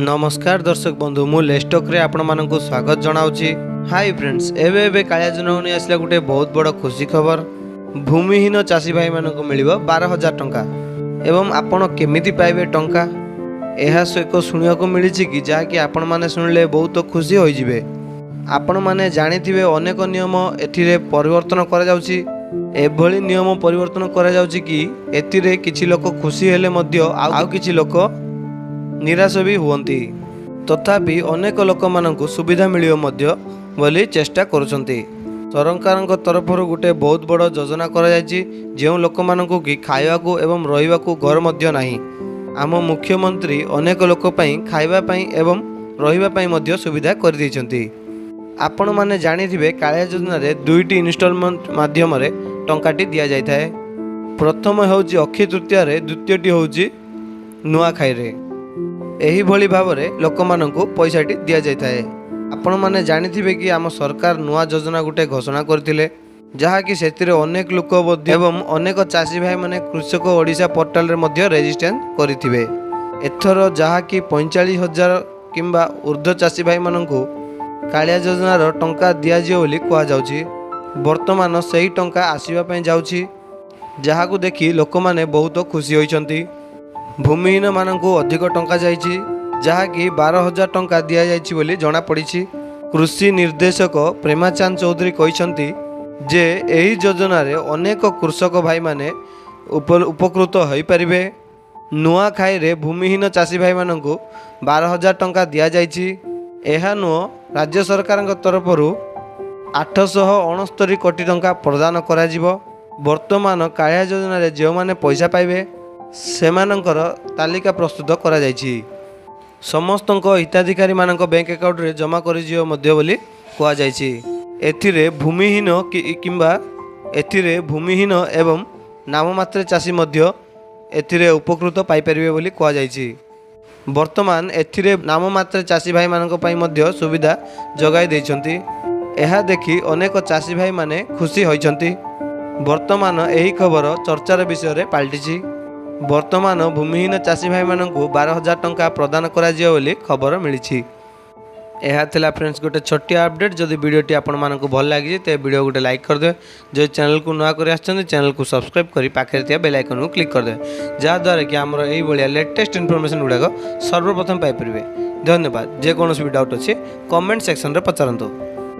नमस्कार दर्शक बंधु मु लेस्टक रे आपण मानकु स्वागत जनाउची। हाय फ्रेंड्स, एबे कालिया जनाउनी आसला गुटे बहुत बड़ खुशी खबर। भूमिहीन चाषी भाई मानकु मिलिबो 12,000 टंका एवं आपण केमिति पाइबे टंका एहा एक सुनिया को मिली कि जहाँकि आपण माने सुनले बहुत खुशी होई जिवे। आपण माने जानिथिबे अनेक नियम एथिरे परिवर्तन करा जाउची। एभली नियम परिवर्तन करा जाउची कि एथिरे किछि लोक खुशी हेले मध्य आउ किछि लोक निराश भी हुअन्ति। तथापि अनेक लोक मानकु सुविधा मिलियो मध्य बोली चेष्टा करुछन्ति। सरकारक तरफर गुटे बहुत बड़ योजना करा जायछि जेउ लोक मानकु कि खाइबा को एवं रहिबा को घर मध्य नाही। आम मुख्यमंत्री अनेक लोक पई खाइबा पई एवं रहिबा पई मध्य सुविधा कर दैछन्ति। आपण माने जानिथिबे कालिया योजना रे दुईटी इन्स्टॉलमेंट माध्यम रे टंकाटी दिया जायथाय। प्रथम होउछि अक्षय तृतीया रे, द्वितीयटी होउछि नुआखाई रे। एही भली भावरे लोक मानकु पैसाटी दिया जायथाय। आपण माने जानिथिबे कि आम सरकार नुआ योजना गुटे घोषणा करथिले जहाँकि सेतिरे अनेक लोक एवं अनेक चाषी भाई माने कृषक ओडिशा पोर्टाल रे मध्य रेजिस्ट्रेशन करिथिबे। एथर जहाँकि 45,000 किंबा ऊर्ध्व चाषी भाई मानकु कालिया योजनार टंका दियाजियो बोली कहा जाउछि। वर्तमान सही टंका आसीबा पई जाउछि, जहाँकु देखि लोक माने बहुत खुशी होइछन्ति। भूमिहीन मानकु अधिक टंका जाइछि, जहाँकि 12,000 टंका दिया जाइछि बोली जणा पड़िछि। कृषि निर्देशक प्रेमाचांद चौधरी कहिसंति जे एही योजना रे अनेक कृषक भाई माने उपकृत होई परिबे। नुआखाई रे भूमिहीन चाषी भाई मानकु 12,000 टंका दिया जाइछि। एहा नुह राज्य सरकारक तरफरु 869 कोटी टंका प्रदान करा जिवो। वर्तमान कालिया योजना रे जे माने पैसा पाइबे सेमानंकर तालिका प्रस्तुत करा जाइछि। समस्तक हिताधिकारी मानक बैंक अकाउंट रे जमा करि जियो मध्य बोली कहा जाइछि। एथिरे भूमिहीन किंबा एथिरे भूमिहीन एवं नाममात्र चाषी मध्य एथिरे उपकृत पाई परिबे बोली कहा जाइछि। वर्तमान एथिरे नाममात्र चाषी भाई मानक पई मध्य सुविधा जगाई दैछन्ति। एहा देखि अनेक चाषी भाई माने खुशी होइछन्ति। वर्तमान एही खबर चर्चार विषय रे पाल्टिछि। वर्तमान भूमिहीन चाषी भाई मानकु 12,000 टंका प्रदान करा जियो बोली खबर मिलिछि। एहा थिला फ्रेंड्स गोटे छोटिया अपडेट। जदि वीडियोटी आपण मानकु भल लागि ते वीडियो गोटे लाइक कर दे। जो चैनल को नया करि आछन चैनल को सब्सक्राइब करी पाखे थिया बेल आइकन को क्लिक कर दे, जा द्वारा कि हमर एही बलिया लेटेस्ट इन्फॉर्मेशन गुडाको सर्वप्रथम पाई परिबे। धन्यवाद। जे कोनोस भी डाउट अछि कमेंट सेक्शन रे पचारंतु।